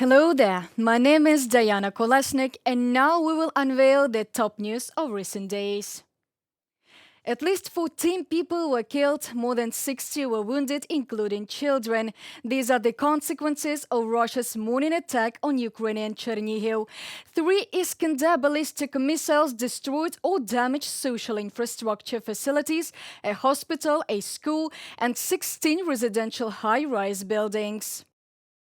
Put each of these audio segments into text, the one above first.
Hello there, my name is Diana Kolesnik, and now we will unveil the top news of recent days. At least 14 people were killed, more than 60 were wounded, including children. These are the consequences of Russia's morning attack on Ukrainian Chernihiv. 3 Iskander ballistic missiles destroyed or damaged social infrastructure facilities, a hospital, a school, and 16 residential high-rise buildings.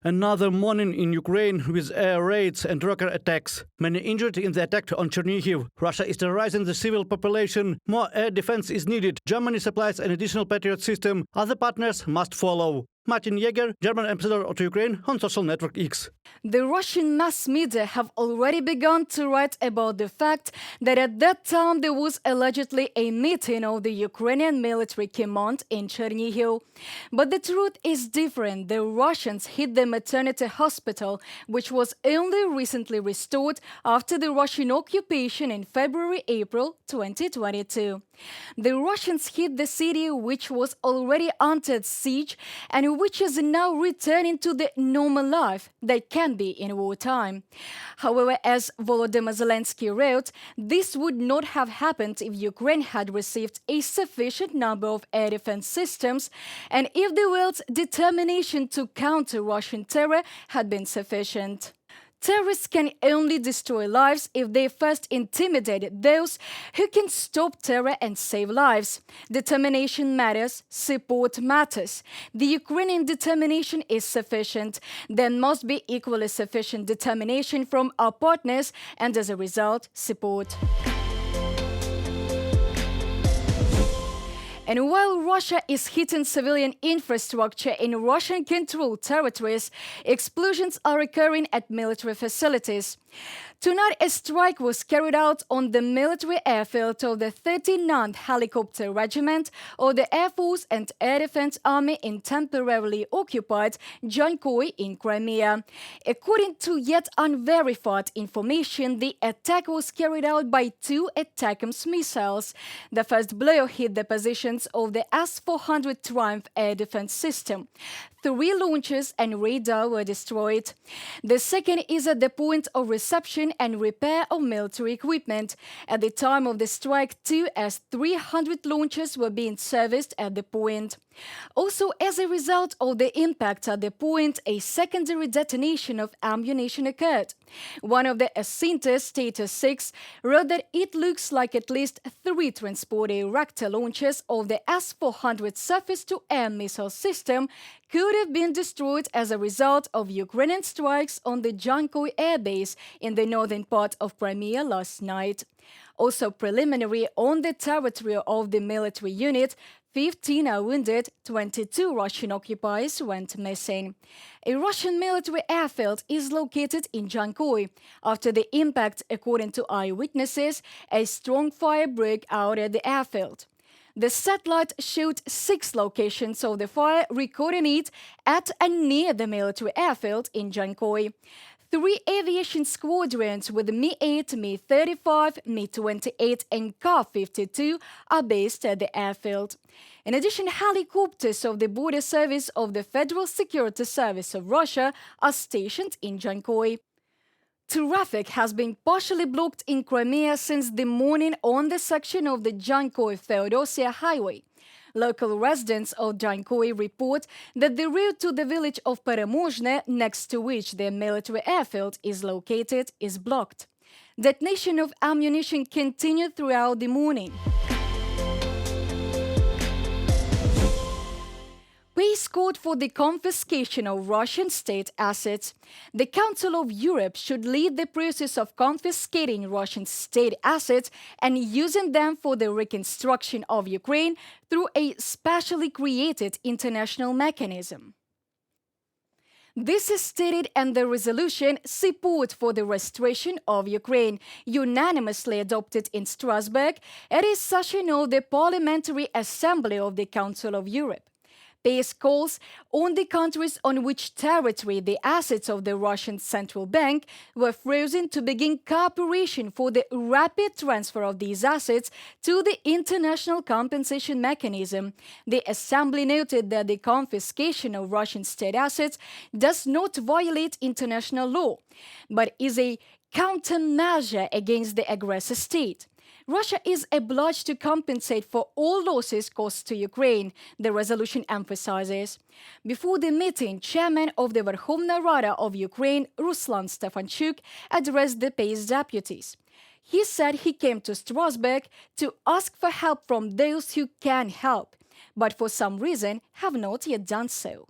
Another morning in Ukraine with air raids and rocket attacks. Many injured in the attack on Chernihiv. Russia is terrorizing the civil population. More air defense is needed. Germany supplies an additional Patriot system. Other partners must follow. Martin Yeager, German ambassador to Ukraine, on social network X. The Russian mass media have already begun to write about the fact that at that time there was allegedly a meeting of the Ukrainian military command in Chernihiv. But the truth is different. The Russians hit the maternity hospital, which was only recently restored after the Russian occupation in February-April 2022. The Russians hit the city, which was already under siege and which is now returning to the normal life that can be in wartime. However, as Volodymyr Zelensky wrote, this would not have happened if Ukraine had received a sufficient number of air defense systems and if the world's determination to counter Russian terror had been sufficient. Terrorists can only destroy lives if they first intimidate those who can stop terror and save lives. Determination matters, support matters. The Ukrainian determination is sufficient. There must be equally sufficient determination from our partners and, as a result, support. And while Russia is hitting civilian infrastructure in Russian-controlled territories, explosions are occurring at military facilities. Tonight, a strike was carried out on the military airfield of the 39th Helicopter Regiment of the Air Force and Air Defense Army in temporarily occupied Dzhankoy in Crimea. According to yet unverified information, the attack was carried out by 2 ATACMS missiles. The first blow hit the positions of the S-400 Triumph air defense system. 3 launchers and radar were destroyed. The second is at the point of reception and repair of military equipment. At the time of the strike, 2 S-300 launchers were being serviced at the point. Also, as a result of the impact at the point, a secondary detonation of ammunition occurred. One of the Iskanders, Status 6, wrote that it looks like at least 3 transporter Rakta launchers of the S-400 surface-to-air missile system could have been destroyed as a result of Ukrainian strikes on the Dzhankoy air base in the northern part of Crimea last night. Also preliminary on the territory of the military unit, 15 are wounded, 22 Russian occupiers went missing. A Russian military airfield is located in Dzhankoy. After the impact, according to eyewitnesses, a strong fire broke out at the airfield. The satellite showed 6 locations of the fire, recording it at and near the military airfield in Dzhankoy. 3 aviation squadrons with Mi-8, Mi-35, Mi-28 and Ka-52 are based at the airfield. In addition, helicopters of the Border Service of the Federal Security Service of Russia are stationed in Dzhankoy. Traffic has been partially blocked in Crimea since the morning on the section of the Dzhankoy-Feodosia highway. Local residents of Dzhankoy report that the route to the village of Peremozhne, next to which the military airfield is located, is blocked. Detonation of ammunition continued throughout the morning. Peace called for the confiscation of Russian state assets. The Council of Europe should lead the process of confiscating Russian state assets and using them for the reconstruction of Ukraine through a specially created international mechanism. This is stated in the resolution Support for the Restoration of Ukraine, unanimously adopted in Strasbourg at a session of the Parliamentary Assembly of the Council of Europe. pays calls on the countries on which territory the assets of the Russian central bank were frozen to begin cooperation for the rapid transfer of these assets to the international compensation mechanism. The Assembly noted that the confiscation of Russian state assets does not violate international law, but is a countermeasure against the aggressor state. Russia is obliged to compensate for all losses caused to Ukraine, the resolution emphasizes. Before the meeting, chairman of the Verkhovna Rada of Ukraine, Ruslan Stefanchuk, addressed the PACE deputies. He said he came to Strasbourg to ask for help from those who can help, but for some reason have not yet done so.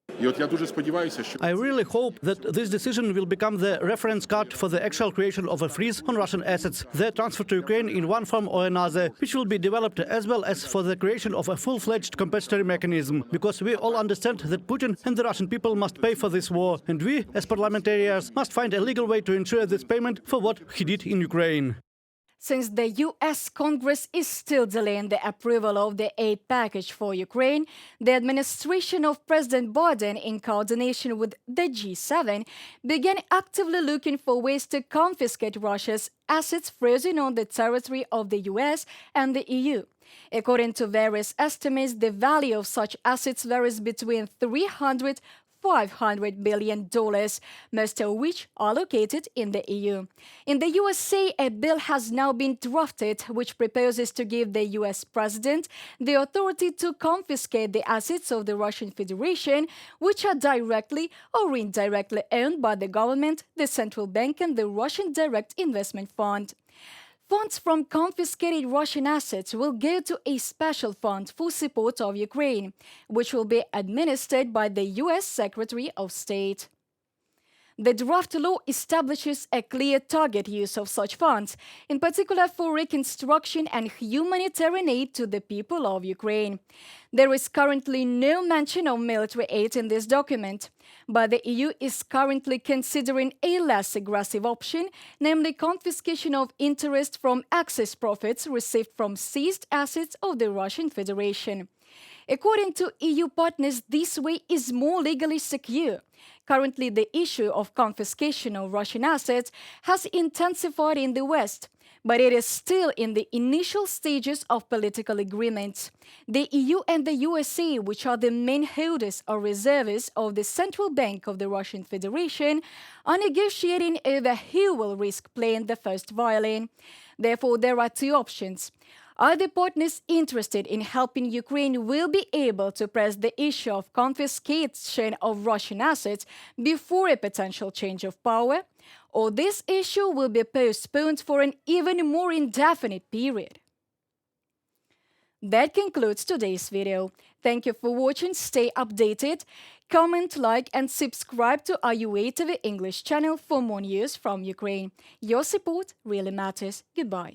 I really hope that this decision will become the reference card for the actual creation of a freeze on Russian assets, their transfer to Ukraine in one form or another, which will be developed, as well as for the creation of a full-fledged compensatory mechanism, because we all understand that Putin and the Russian people must pay for this war, and we, as parliamentarians, must find a legal way to ensure this payment for what he did in Ukraine. Since the U.S. Congress is still delaying the approval of the aid package for Ukraine, the administration of President Biden, in coordination with the G7, began actively looking for ways to confiscate Russia's assets frozen on the territory of the U.S. and the EU. According to various estimates, the value of such assets varies between $300–500 billion, most of which are located in the EU. In the USA, a bill has now been drafted which proposes to give the US president the authority to confiscate the assets of the Russian Federation, which are directly or indirectly owned by the government, the central bank, and the Russian Direct Investment Fund. Funds from confiscated Russian assets will go to a special fund for support of Ukraine, which will be administered by the U.S. Secretary of State. The draft law establishes a clear target use of such funds, in particular for reconstruction and humanitarian aid to the people of Ukraine. There is currently no mention of military aid in this document, but the EU is currently considering a less aggressive option, namely confiscation of interest from excess profits received from seized assets of the Russian Federation. According to EU partners, this way is more legally secure. Currently, the issue of confiscation of Russian assets has intensified in the West, but it is still in the initial stages of political agreements. The EU and the USA, which are the main holders or reservists of the Central Bank of the Russian Federation, are negotiating over who will risk playing the first violin. Therefore, there are two options. Other partners interested in helping Ukraine will be able to press the issue of confiscation of Russian assets before a potential change of power, or this issue will be postponed for an even more indefinite period. That concludes today's video. Thank you for watching. Stay updated. Comment, like, and subscribe to our UATV English channel for more news from Ukraine. Your support really matters. Goodbye.